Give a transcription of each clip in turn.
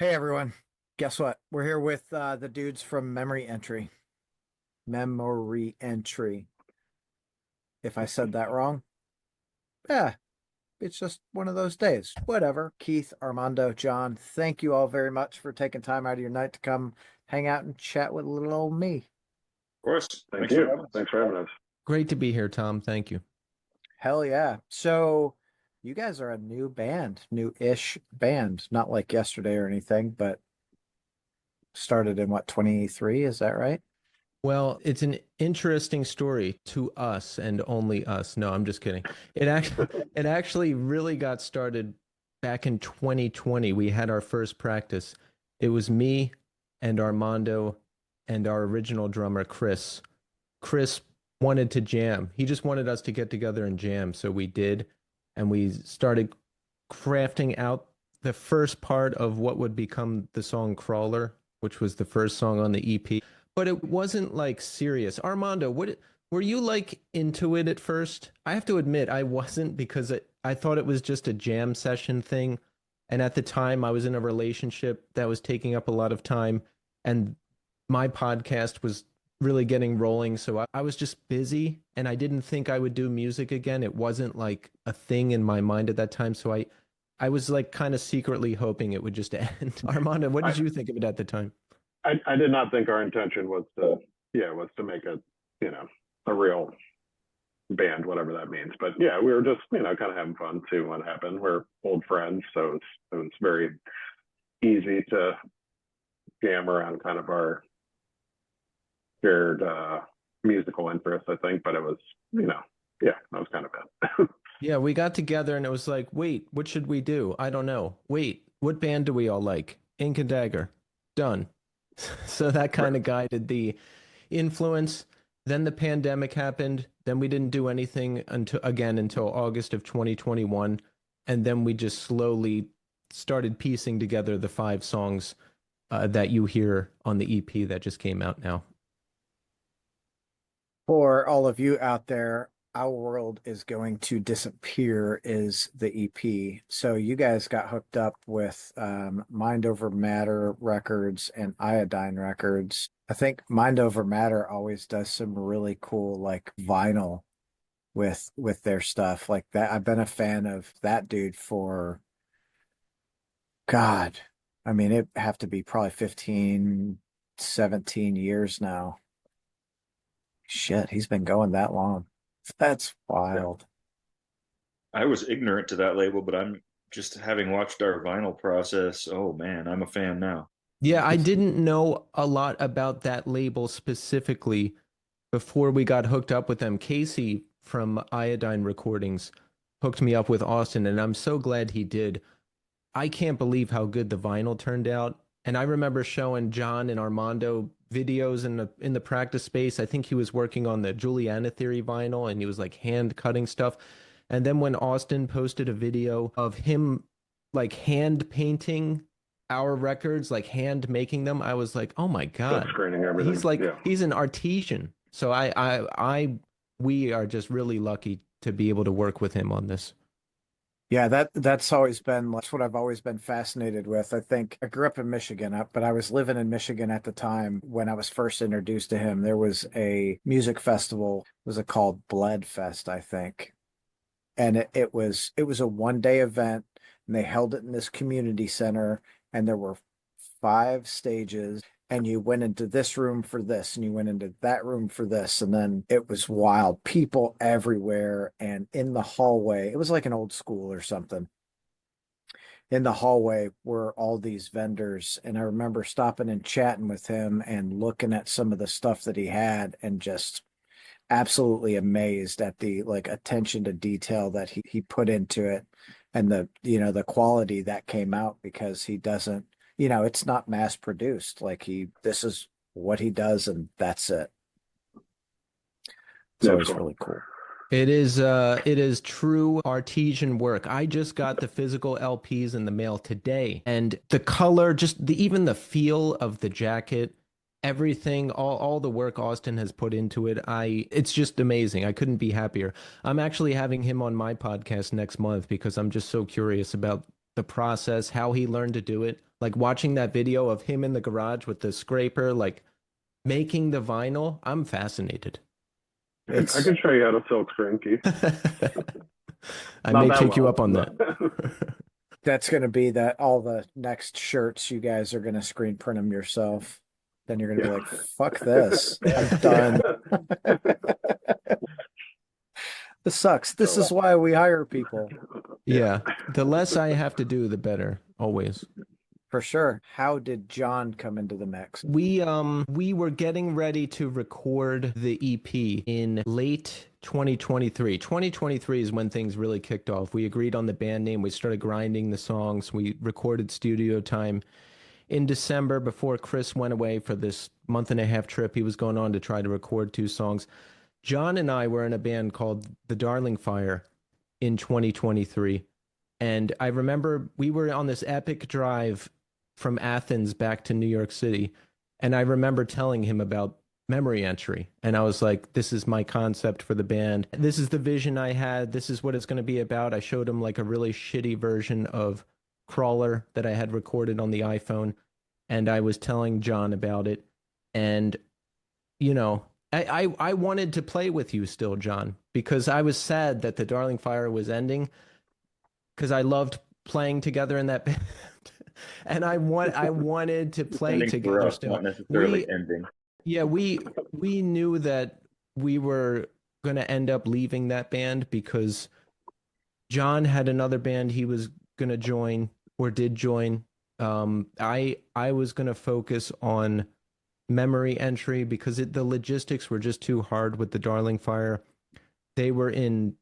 Hey everyone, guess what? We're here with the dudes from Memory Entry. Memory Entry. If I said that wrong, yeah, it's just one of those days. Whatever. Keith, Armando, John, thank you all very much for taking time out of your night to come hang out and chat with little old me. Of course. Thank Thanks for you. having us. Thanks for having us. Great to be here, Tom. Thank you. Hell yeah. So you guys are a new band, new-ish band, not like yesterday or anything, but started in what, 23, is that right? Well, it's an interesting story to us and only us. No, I'm just kidding. It actually really got started back in 2020. We had our first practice. It was me and Armando and our original drummer, Chris. Chris wanted to jam. He just wanted us to get together and jam. So we did, and we started crafting out the first part of what would become the song Crawler, which was the first song on the EP. But it wasn't like serious. Armando, what were you like into it at first? I have to admit, I wasn't because I thought it was just a jam session thing. And at the time, I was in a relationship that was taking up a lot of time, and my podcast was really getting rolling. So I was just busy, and I didn't think I would do music again. It wasn't like a thing in my mind at that time. So I was like kind of secretly hoping it would just end. Armando, what did I, you think of it at the time? I did not think our intention was to make a real band, whatever that means. But yeah, we were just, kind of having fun, seeing what happened. We're old friends, so it was very easy to jam around kind of our shared musical interests, I think. But it was, yeah, that was kind of it. Yeah, we got together and it was like, wait, what should we do? I don't know. Wait, what band do we all like? Ink and Dagger. Done. So that Right. kind of guided the influence. Then the pandemic happened. Then we didn't do anything until August of 2021. And then we just slowly started piecing together the five songs that you hear on the EP that just came out now. For all of you out there, Our World is Going to Disappear is the EP. So you guys got hooked up with Mind Over Matter Records and Iodine Records. I think Mind Over Matter always does some really cool like vinyl with their stuff like that. I've been a fan of that dude for God. I mean, it have to be probably 15, 17 years now. Shit, he's been going that long. That's Yeah. wild. I was ignorant to that label, but I'm just having watched our vinyl process. Oh man, I'm a fan now. Yeah, I didn't know a lot about that label specifically before we got hooked up with them. Casey from Iodine Recordings hooked me up with Austin, and I'm so glad he did. I can't believe how good the vinyl turned out. And I remember showing John and Armando videos in the practice space. I think he was working on the Juliana Theory vinyl and he was like hand cutting stuff. And then when Austin posted a video of him like hand painting our records, like hand making them, I was like, "Oh my Silk God." screening He's everything. like Yeah. he's an artisan. So we are just really lucky to be able to work with him on this. Yeah, that's always been that's what I've always been fascinated with. I think I grew up in Michigan, but I was living in Michigan at the time when I was first introduced to him. There was a music festival, was it called Bled Fest, I think. And it was a one-day event, and they held it in this community center, and there were five stages, and you went into this room for this and you went into that room for this, and then it was wild, people everywhere. And in the hallway, it was like an old school or something. In the hallway were all these vendors, and I remember stopping and chatting with him and looking at some of the stuff that he had and just absolutely amazed at the like attention to detail that he put into it, and the quality that came out, because he doesn't, it's not mass produced. Like this is what he does and that's it. It's That's always cool. really cool. It is true artesian work. I just got the physical LPs in the mail today, and the color, just even the feel of the jacket, everything, all the work Austin has put into it, it's just amazing. I couldn't be happier. I'm actually having him on my podcast next month because I'm just so curious about the process, how he learned to do it. like watching that video of him in the garage with the scraper, like making the vinyl, I'm fascinated. I It's can show you how to silk screen, Keith. I Not may that take you well, up on that. that's going to be that all the next shirts you guys are going to screen print them yourself. Then you're going to be Yeah. like, fuck this. I'm done. This sucks. This is why we hire people. Yeah, the less I have to do, the better, always. For sure. How did Jon come into the mix? We were getting ready to record the EP in late 2023. 2023 is when things really kicked off. We agreed on the band name, we started grinding the songs, we recorded studio time in December before Chris went away for this month and a half trip he was going on to try to record 2 songs. Jon and I were in a band called The Darling Fire in 2023. And I remember we were on this epic drive from Athens back to New York City. And I remember telling him about memory entry. And I was like, this is my concept for the band. This is the vision I had. This is what it's going to be about. I showed him like a really shitty version of Crawler that I had recorded on the iPhone. And I was telling Jon about it. And, you know, I wanted to play with you still, Jon, because I was sad that the Darling Fire was ending because I loved playing together in that band. And I wanted to play Ending for together us, still. not necessarily We ending. Yeah, we knew that we were going to end up leaving that band because Jon had another band he was going to join or did join. I was going to focus on memory entry because the logistics were just too hard with the Darling Fire. They were in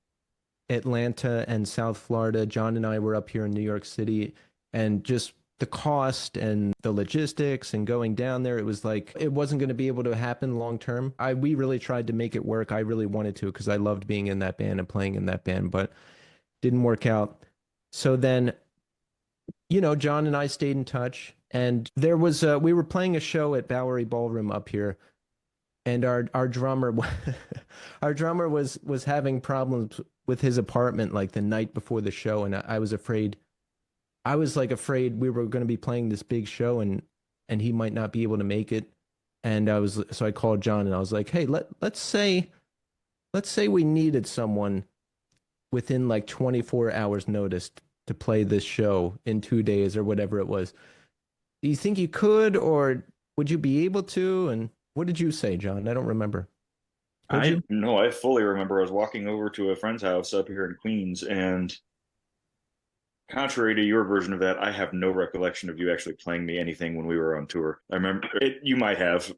Atlanta and South Florida. Jon and I were up here in New York City, and just the cost and the logistics and going down there, it was like it wasn't going to be able to happen long term. We really tried to make it work. I really wanted to because I loved being in that band and playing in that band, but didn't work out. So then, you know, Jon and I stayed in touch, and there was we were playing a show at Bowery Ballroom up here, and our drummer our drummer was having problems with his apartment like the night before the show, and I was afraid. I was like afraid we were going to be playing this big show and he might not be able to make it. And so I called Jon and I was like, "Hey, let's say we needed someone within like 24 hours notice to play this show in 2 days or whatever it was. Do you think you could, or would you be able to?" And what did you say, Jon? I don't remember. Would you? I fully remember I was walking over to a friend's house up here in Queens, and contrary to your version of that, I have no recollection of you actually playing me anything when we were on tour. I remember it, you might have.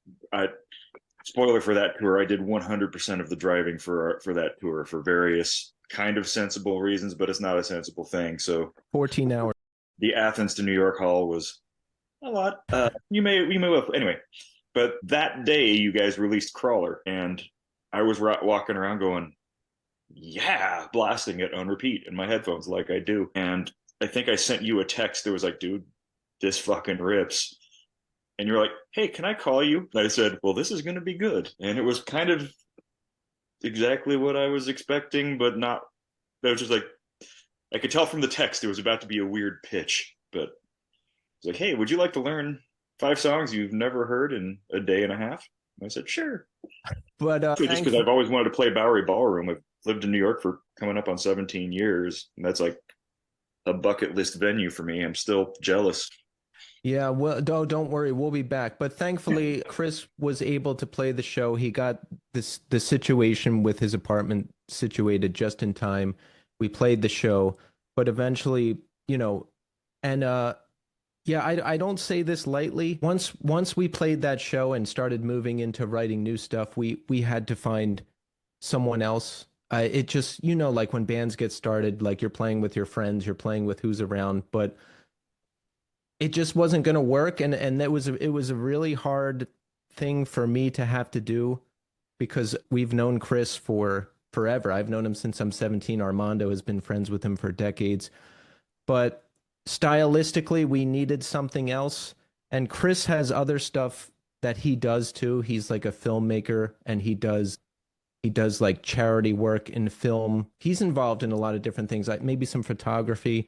Spoiler for that tour, I did 100% of the driving for that tour for various kind of sensible reasons, but it's not a sensible thing. So 14 hours. the Athens to New York haul was a lot. We may have anyway. But that day, you guys released Crawler, and I was walking around going, "Yeah," blasting it on repeat in my headphones like I do. And I think I sent you a text that was like, "Dude, this fucking rips." And you're like, "Hey, can I call you?" And I said, "Well, this is going to be good." And it was kind of exactly what I was expecting, but not. That was just like, I could tell from the text it was about to be a weird pitch, but it's like, "Hey, would you like to learn 5 songs you've never heard in a day and a half?" And I said, "Sure." But Just because I've always wanted to play Bowery Ballroom. I've lived in New York for coming up on 17 years, and that's like a bucket list venue for me. I'm still jealous. yeah, well, don't worry, we'll be back. But thankfully, Chris was able to play the show. He got the situation with his apartment situated just in time. We played the show, but eventually, you know, and yeah, I don't say this lightly. Once we played that show and started moving into writing new stuff, we had to find someone else. It just, you know, like when bands get started, like you're playing with your friends, you're playing with who's around, but it just wasn't going to work. And it was a really hard thing for me to have to do because we've known Chris for forever. I've known him since I'm 17. Armando has been friends with him for decades. But stylistically, we needed something else. And Chris has other stuff that he does too. He's like a filmmaker and he does like charity work in film. He's involved in a lot of different things, like maybe some photography.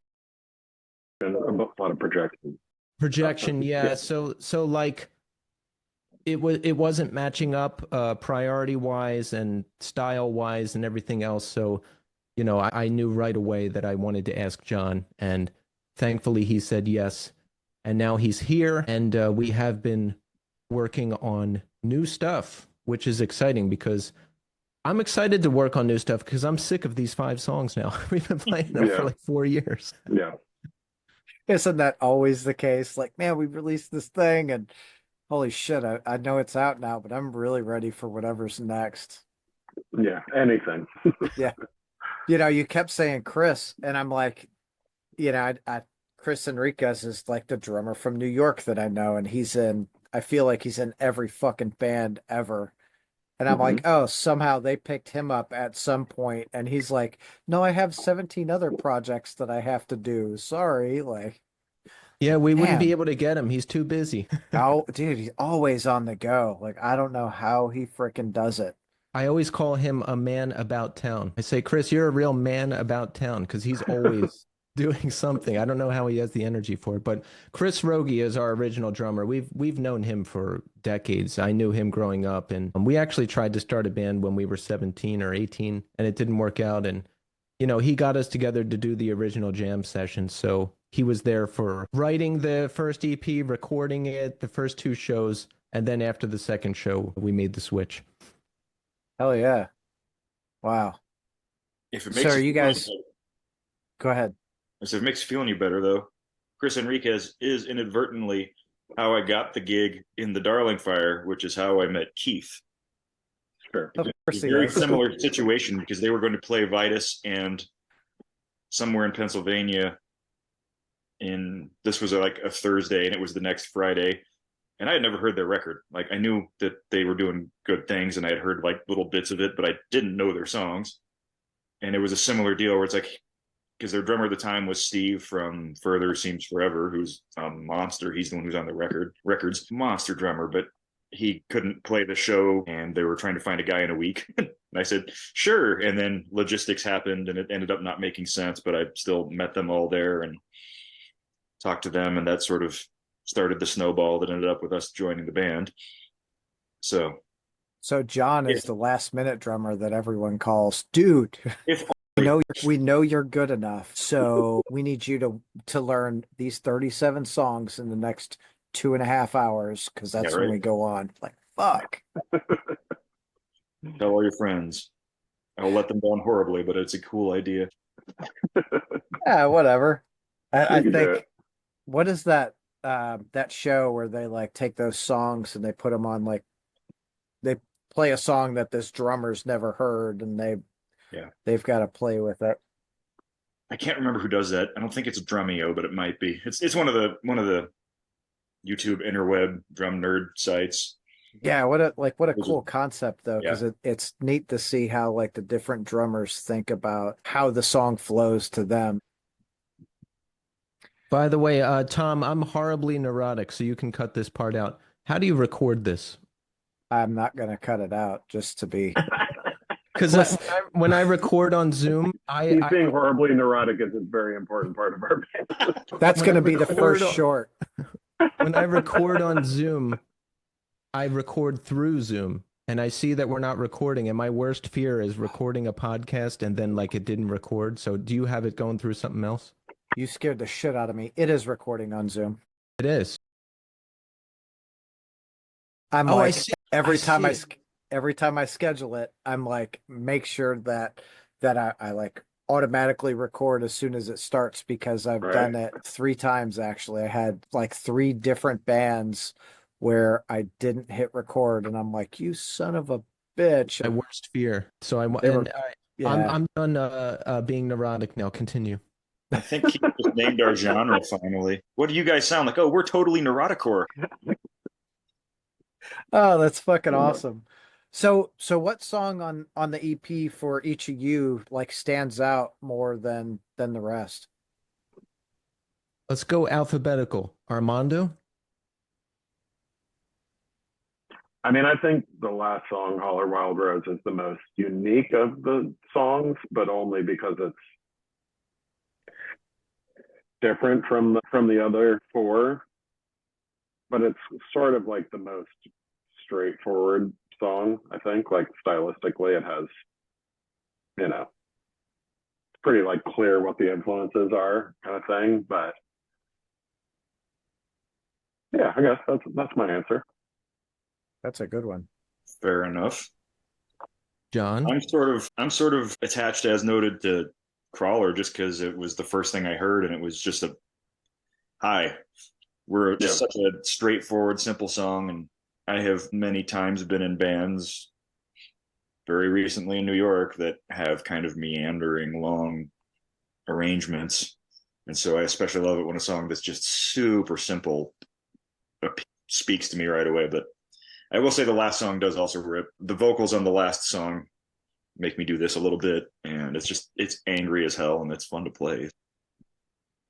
And a lot of projections. Projection, yeah. So like it wasn't matching up priority wise and style wise and everything else. So, I knew right away that I wanted to ask Jon, and thankfully he said yes. And now he's here, and we have been working on new stuff, which is exciting because I'm excited to work on new stuff because I'm sick of these 5 songs now. We've been playing them for Yeah. like 4 years. Yeah. Isn't that always the case? Like, man, we released this thing and holy shit, I know it's out now, but I'm really ready for whatever's next. Yeah. Anything. Yeah. You kept saying Chris, and I'm like, Chris Enriquez is like the drummer from New York that I know, and I feel like he's in every fucking band ever. And I'm like, oh, somehow they picked him up at some point, and he's like, no, I have 17 other projects that I have to do. Sorry, like, Yeah, we wouldn't be damn. able to get him. He's too busy. Oh, dude, he's always on the go. Like, I don't know how he freaking does it. I always call him a man about town. I say, Chris, you're a real man about town because he's always doing something. I don't know how he has the energy for it, but Chris Rogie is our original drummer. We've known him for decades. I knew him growing up, and we actually tried to start a band when we were 17 or 18, and it didn't work out. And he got us together to do the original jam session. So he was there for writing the first EP, recording it, the first 2 shows, and then after the second show, we made the switch. Hell yeah. Wow. If it So makes are you feel any guys, better- go ahead. if it makes you feel any better, though, Chris Enriquez is inadvertently how I got the gig in the Darling Fire, which is how I met Keith. Sure. Of It's course a he very is. similar situation because they were going to play Vitus and somewhere in Pennsylvania. This was like a Thursday, and it was the next Friday. And I had never heard their record. Like, I knew that they were doing good things, and I had heard like little bits of it, but I didn't know their songs. And it was a similar deal where it's like, because their drummer at the time was Steve from Further Seems Forever, who's a monster. He's the one who's on the records, monster drummer, but he couldn't play the show, and they were trying to find a guy in a week. And I said, sure. And then logistics happened, and it ended up not making sense, but I still met them all there and talked to them, and that sort of started the snowball that ended up with us joining the band. So So John is if, the last minute drummer that everyone calls, dude. if We know you're good enough, so we need you to learn these 37 songs in the next 2.5 hours because yeah, that's when right. we go on. Like, fuck. Tell all your friends. I'll let them down horribly, but it's a cool idea. Yeah, whatever. I You can do think it. what is that show where they like take those songs and they put them on like they play a song that this drummer's never heard and Yeah. they've got to play with it. I can't remember who does that. I don't think it's Drumeo, but it might be. It's one of the YouTube interweb drum nerd sites. Yeah, what a Those are- cool concept though, yeah. because it's neat to see how like the different drummers think about how the song flows to them. By the way, Tom, I'm horribly neurotic, so you can cut this part out. How do you record this? I'm not gonna cut it out just to be. Because when I record on Zoom, He's being horribly neurotic is a very important part of our band. That's When I gonna be the record first on- short. when I record on Zoom, I record through Zoom, and I see that we're not recording. And my worst fear is recording a podcast and then like it didn't record. So do you have it going through something else? You scared the shit out of me. It is recording on Zoom. It is. I'm Oh, I like see. every I time see it. every time I schedule it, I'm like make sure that I like automatically record as soon as it starts because I've Right. done it 3 times actually. I had like 3 different bands where I didn't hit record and I'm like, you son of a bitch. My worst fear. So They were, I'm yeah. I'm done being neurotic now. Continue. I think Keith just named our genre finally. What do you guys sound like? Oh, we're totally neuroticore. Oh, that's fucking awesome. So what song on the EP for each of you like stands out more than the rest? Let's go alphabetical. Armando. I mean, I think the last song, Holler Wild Rose, is the most unique of the songs, but only because it's different from the other 4. but it's sort of like the most straightforward song, I think. Like stylistically, it has, you know, it's pretty like clear what the influences are, kind of thing. But yeah, I guess that's my answer. That's a good one. Fair enough. John? I'm sort of attached, as noted, to Crawler just because it was the first thing I heard, and it was just a hi. We're Yeah. just such a straightforward, simple song, and I have many times been in bands very recently in New York that have kind of meandering, long arrangements, and so I especially love it when a song that's just super simple speaks to me right away. But I will say the last song does also rip. The vocals on the last song make me do this a little bit, and it's angry as hell, and it's fun to play.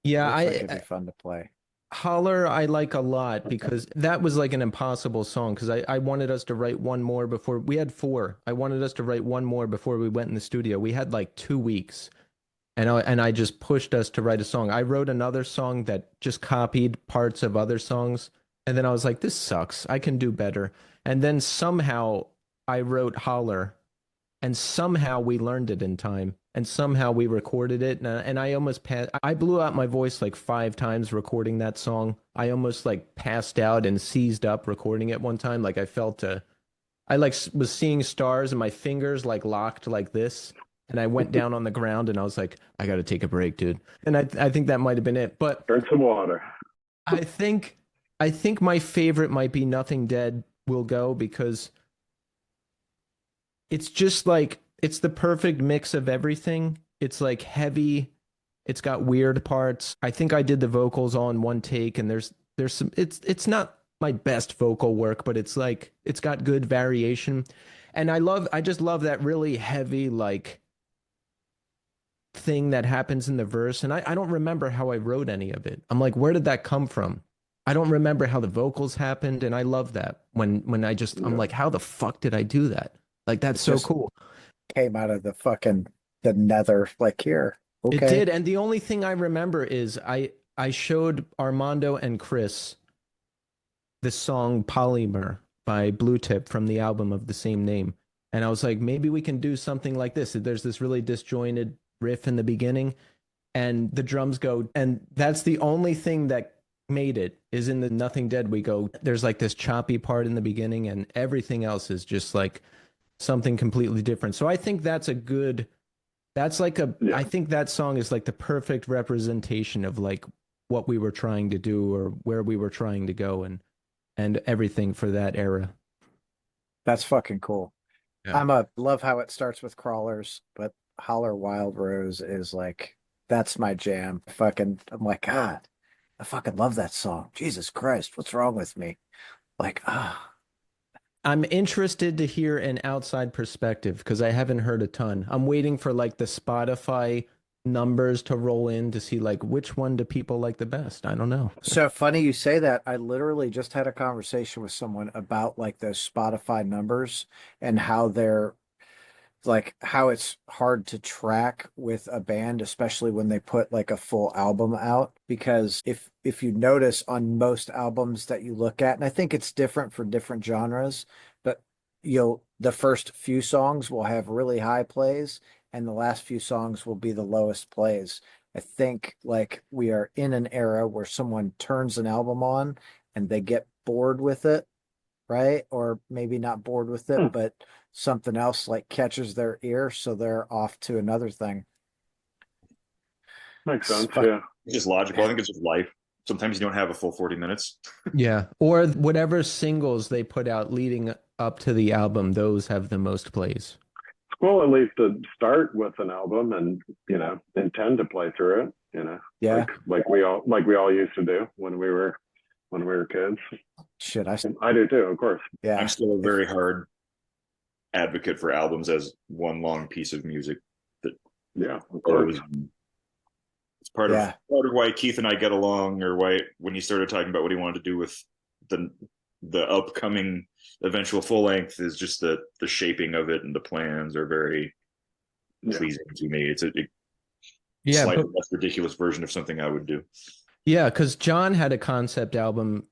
Yeah, Looks like it'd be fun to play. Holler I like a lot because that was like an impossible song because I wanted us to write one more before we had four. I wanted us to write one more before we went in the studio. We had like 2 weeks and I just pushed us to write a song. I wrote another song that just copied parts of other songs. And then I was like, this sucks. I can do better. And then somehow I wrote Holler and somehow we learned it in time and somehow we recorded it and I almost passed. I blew out my voice like 5 times recording that song. I almost like passed out and seized up recording it one time. Like I felt I like was seeing stars and my fingers like locked like this and I went down on the ground and I was like, I got to take a break, dude. And I think that might have been it. But Drink some water. I think I think my favorite might be Nothing Dead Will Go because it's just like it's the perfect mix of everything. It's like heavy, it's got weird parts. I think I did the vocals all in one take and there's some it's not my best vocal work, but it's like it's got good variation. And I just love that really heavy like thing that happens in the verse. And I don't remember how I wrote any of it. I'm like, where did that come from? I don't remember how the vocals happened, and I love that when I'm like, how the fuck did I do that? Like that's It so just cool. came out of the nether, like here. It Okay. did, and the only thing I remember is I showed Armando and Chris the song Polymer by Blue Tip from the album of the same name. And I was like, maybe we can do something like this. There's this really disjointed riff in the beginning, and the drums go, and that's the only thing that made it is in the Nothing Dead we go. There's like this choppy part in the beginning, and everything else is just like something completely different. So I think that's a good that's like a Yeah. I think that song is like the perfect representation of like what we were trying to do or where we were trying to go and everything for that era. That's fucking cool. Yeah. Love how it starts with crawlers, but Holler Wild Rose is like that's my jam. I'm like, God, I fucking love that song. Jesus Christ, what's wrong with me? Like, I'm interested to hear an outside perspective because I haven't heard a ton. I'm waiting for like the Spotify numbers to roll in to see like which one do people like the best. I don't know. so funny you say that. I literally just had a conversation with someone about like those Spotify numbers and how they're like how it's hard to track with a band, especially when they put like a full album out. Because if you notice on most albums that you look at, and I think it's different for different genres, but the first few songs will have really high plays, and the last few songs will be the lowest plays. I think like we are in an era where someone turns an album on and they get bored with it, right? Or maybe not bored with it, Hmm. but something else like catches their ear, so they're off to another thing. Makes It's sense. fuck- Yeah. It's just logical. I think it's just life. Sometimes you don't have a full 40 minutes. Yeah. Or whatever singles they put out leading up to the album, those have the most plays. It's cool at least to start with an album and, intend to play through it, Yeah, like we all used to do when we were kids. shit. I do too, of course. Yeah. I'm still a very hard advocate for albums as one long piece of music that Yeah, of course. goes. It's part Yeah. of why Keith and I get along, or why when he started talking about what he wanted to do with the upcoming eventual full length is just the shaping of it and the plans are very Yeah. pleasing to me. It's a Yeah. slightly But, less ridiculous version of something I would do. yeah. Because John had a concept album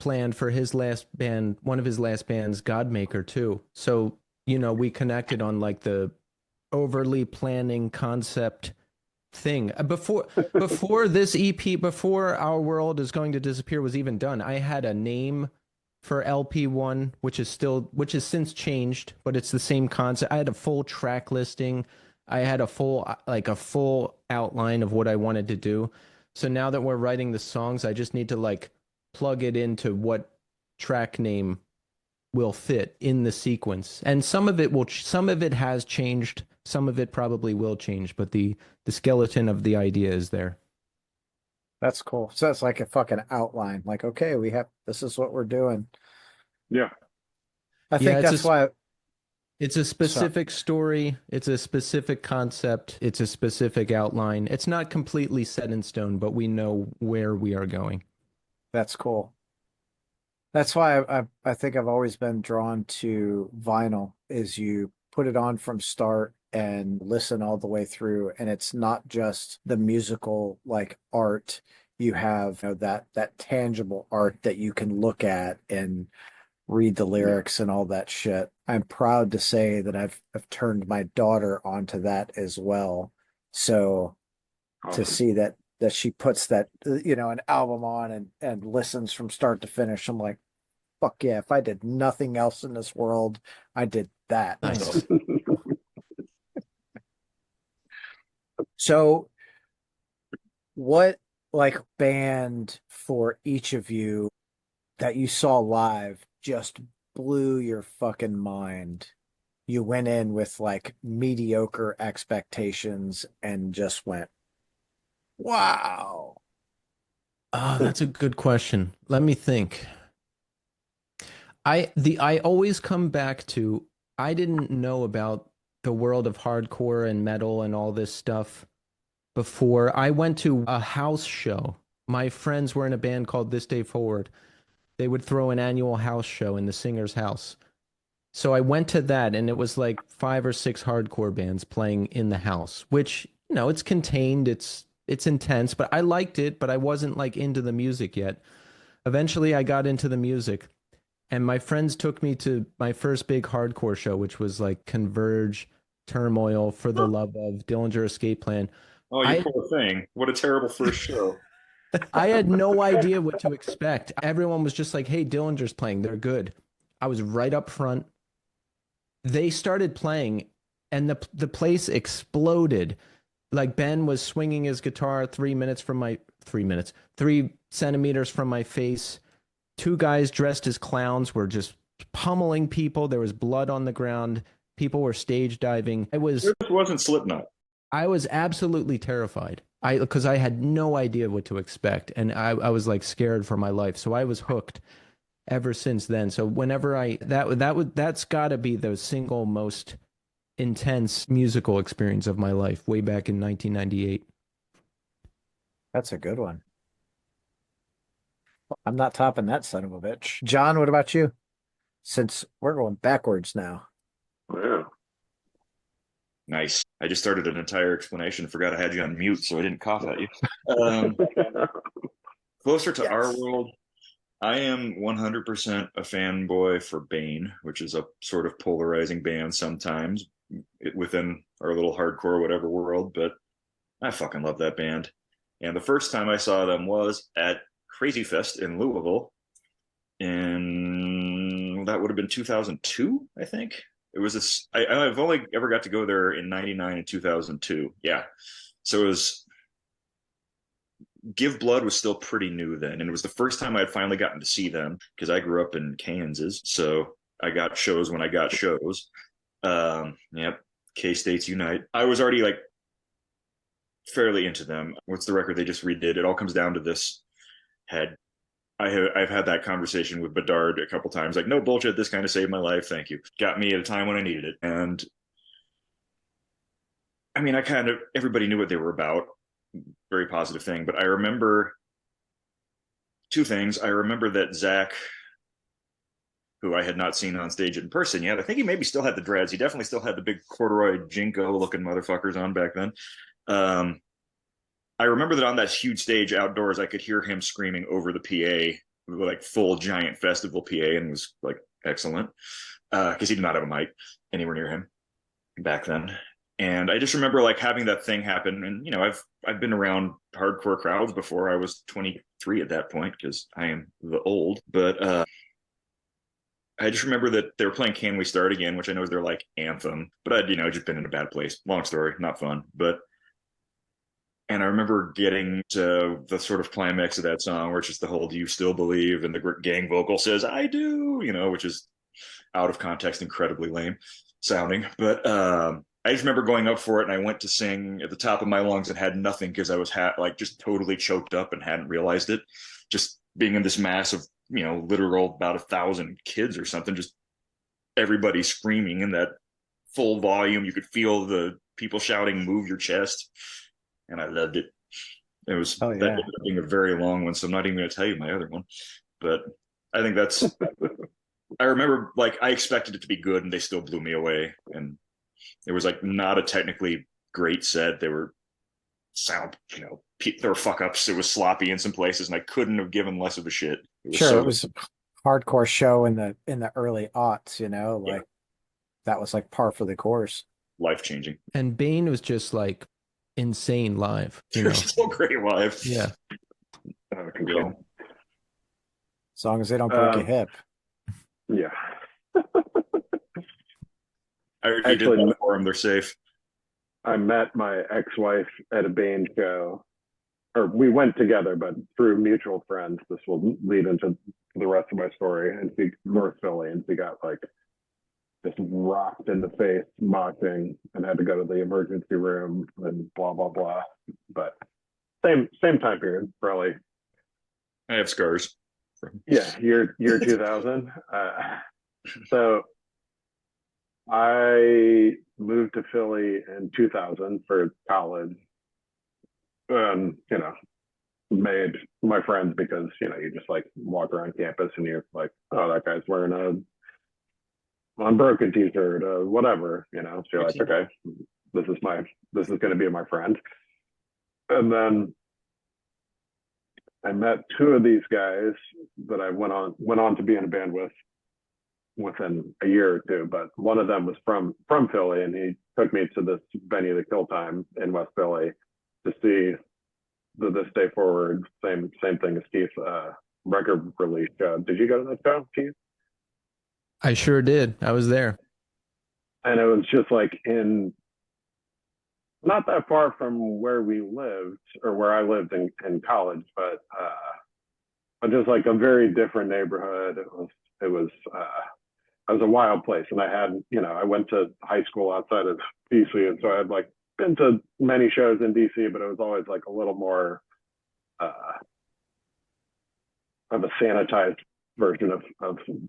planned for his last band, one of his last bands, Godmaker, too. So, we connected on like the overly planning concept thing. Before this EP, before Our World Is Going to Disappear was even done, I had a name for LP1, which has since changed, but it's the same concept. I had a full track listing. I had a full outline of what I wanted to do. So now that we're writing the songs, I just need to like plug it into what track name will fit in the sequence. And some of it has changed, some of it probably will change, but the skeleton of the idea is there. That's cool. So it's like a fucking outline. Like, okay, this is what we're doing. Yeah. I think Yeah, that's why. it's a So specific story, it's a specific concept, it's a specific outline. It's not completely set in stone, but we know where we are going. that's cool. That's why I think I've always been drawn to vinyl is you put it on from start and listen all the way through. And it's not just the musical like art. You have, that tangible art that you can look at and read the Yeah. lyrics and all that shit. I'm proud to say that I've turned my daughter onto that as well. So to Awesome. see that she puts that an album on and listens from start to finish, I'm like, fuck yeah, if I did nothing else in this world, I did that. That's Nice. awesome. So what like band for each of you that you saw live just blew your fucking mind? You went in with like mediocre expectations and just went, wow. Oh, that's a good question. Let me think. I always come back to I didn't know about the world of hardcore and metal and all this stuff before. I went to a house show. My friends were in a band called This Day Forward. They would throw an annual house show in the singer's house. So I went to that, and it was like 5 or 6 hardcore bands playing in the house, which, it's contained, it's intense, but I liked it, but I wasn't like into the music yet. Eventually I got into the music, and my friends took me to my first big hardcore show, which was like Converge, Turmoil, For the Love of, Dillinger Escape Plan. Oh, you I poor thing. What a terrible first show. I had no idea what to expect. Everyone was just like, "Hey, Dillinger's playing. They're good." I was right up front. They started playing, and the place exploded. Like Ben was swinging his guitar 3 centimeters from my face. 2 guys dressed as clowns were just pummeling people. There was blood on the ground. People were stage diving. This wasn't Slipknot. I was absolutely terrified. Because I had no idea what to expect, and I was like scared for my life. So I was hooked ever since then. So whenever that's got to be the single most intense musical experience of my life, way back in 1998. That's a good one. I'm not topping that son of a bitch. John, what about you? Since we're going backwards now. Yeah. Nice. I just started an entire explanation. Forgot I had you on mute, so I didn't cough at you. Um, Closer to Our Yes. World, I am 100% a fanboy for Bane, which is a sort of polarizing band sometimes within our little hardcore whatever world, but I fucking love that band. And the first time I saw them was at Crazy Fest in Louisville, and that would have been 2002, I think. It was this. I've only ever got to go there in '99 and 2002. Yeah, so it was. Give Blood was still pretty new then, and it was the first time I had finally gotten to see them because I grew up in Kansas, so I got shows when I got shows. Yep, K States Unite. I was already like fairly into them. What's the record they just redid? It all comes down to this head. I've had that conversation with Bedard a couple times. Like, no bullshit. This kind of saved my life. Thank you. Got me at a time when I needed it. And I mean, everybody knew what they were about. Very positive thing. But I remember 2 things. I remember that Zach, who I had not seen on stage in person yet, I think he maybe still had the dreads. He definitely still had the big corduroy Jinko looking motherfuckers on back then. I remember that on that huge stage outdoors, I could hear him screaming over the PA like full giant festival PA and was like excellent because he did not have a mic anywhere near him back then. And I just remember like having that thing happen. And I've been around hardcore crowds before. I was 23 at that point because I am the old. But I just remember that they were playing "Can We Start Again," which I know is their like anthem. But I'd just been in a bad place. Long story, not fun. And I remember getting to the sort of climax of that song, where it's just the whole "Do you still believe?" and the gang vocal says "I do," which is out of context, incredibly lame sounding. But I just remember going up for it, and I went to sing at the top of my lungs and had nothing because I was like just totally choked up and hadn't realized it. Just being in this mass of literal about 1,000 kids or something, just everybody screaming in that full volume. You could feel the people shouting, "Move your chest," and I loved it. It was Oh that yeah. ended up being a very long one, so I'm not even going to tell you my other one. But I think that's. I remember like I expected it to be good, and they still blew me away. And it was like not a technically great set. They were sound, there were fuck ups. It was sloppy in some places, and I couldn't have given less of a shit. It was Sure, so it was a hardcore show in the early aughts, yeah, like that was like par for the course. life changing. And Bane was just like insane live, It was so great live. Yeah. Out of control. As long as they don't break a hip. Yeah. I already did that for them. They're safe. I met my ex-wife at a Bane show, or we went together, but through mutual friends. This will lead into the rest of my story. And she North Philly, and she got like just rocked in the face, moshing, and had to go to the emergency room and blah blah blah. But same time period, probably. I have scars. Yeah, year 2000. So I moved to Philly in 2000 for college, and made my friends because you just like walk around campus and you're like, oh, that guy's wearing a unbroken t-shirt, whatever, so you're like, okay, this is going to be my friend. And then I met two of these guys that I went on to be in a band with within a year or two, but one of them was from Philly, and he took me to this venue, the Kill Time in West Philly, to see the This Day Forward, same thing as Keith's record release show. Did you go to that show, Keith? I sure did. I was there. And it was just like in not that far from where we lived, or where I lived in college, but just like a very different neighborhood. It was a wild place, and I went to high school outside of DC, and so I had like been to many shows in DC, but it was always like a little more of a sanitized version of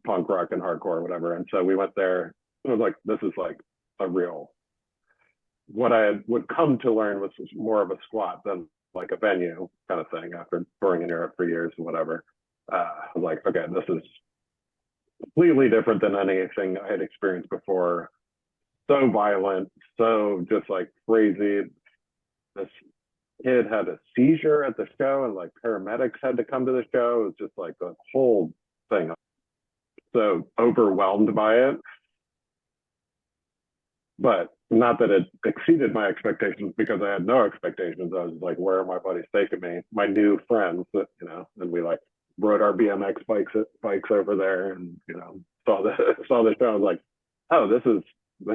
punk rock and hardcore or whatever. And so we went there. It was like, this is like a real, what I would come to learn was more of a squat than like a venue kind of thing after touring in Europe for years and whatever. I was like, okay, this is completely different than anything I had experienced before. So violent, so just like crazy. This kid had a seizure at the show, and like paramedics had to come to the show. It was just like the whole thing. So overwhelmed by it, but not that it exceeded my expectations, because I had no expectations. I was like, where are my buddies taking me? My new friends, and we like rode our BMX bikes over there, and saw the show. I was like, oh, this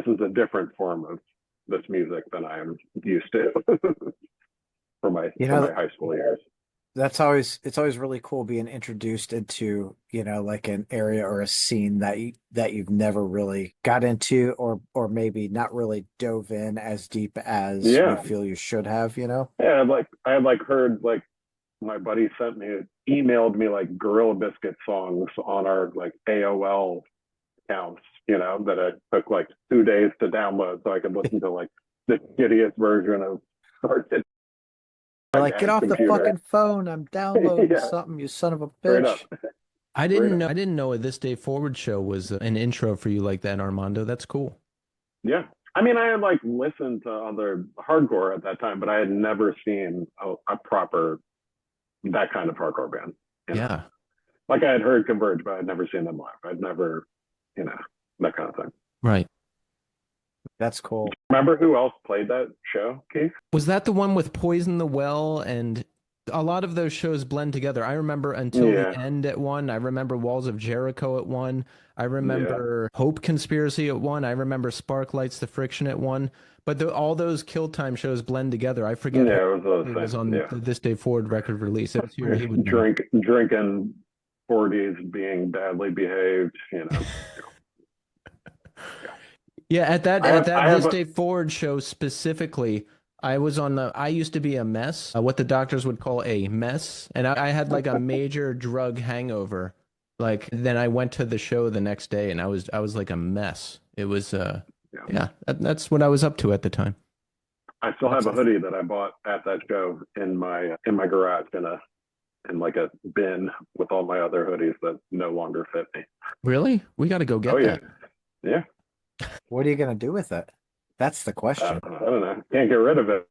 is a different form of this music than I am used to for my high school years. It's always really cool being introduced into, like an area or a scene that you've never really got into, or maybe not really dove in as deep as you feel you should have, Yeah, I had heard like my buddy emailed me like Gorilla Biscuit songs on our like AOL accounts, that it took like 2 days to download so I could listen to like the shittiest version of Started. Like, get off the fucking phone. I'm downloading something, you son of a bitch. I didn't know a This Day Forward show was an intro for you like that, Armando. That's cool. Yeah. I mean, I had like listened to other hardcore at that time, but I had never seen a proper, that kind of hardcore band. Yeah. Like I had heard Converge, but I'd never seen them live. I'd never, you know, that kind of thing. Right. That's cool. Remember who else played that show, Keith? Was that the one with Poison the Well? And a lot of those shows blend together. I remember Until the Yeah. End at one. I remember Walls of Jericho at one. I Yeah. remember Hope Conspiracy at one. I remember Spark Lights the Friction at one. But all those Kill Time shows blend together. I forget Yeah, it was who the was same. on Yeah. the This Day Forward record release. It was here. He would know. Drinking 40s, being badly behaved, you know. Yeah, at I that have This Day Forward show specifically, I was on I used to be a mess, what the doctors would call a mess, and I had like a major drug hangover. Like then I went to the show the next day, and I was like a mess. It was yeah, that's what I was up to at the time. I still have a hoodie that I bought at that show in my garage in like a bin with all my other hoodies that no longer fit me. Really? We got to go get Oh yeah, that. yeah. What are you going to do with it? That's the question. I don't know. Can't get rid of it.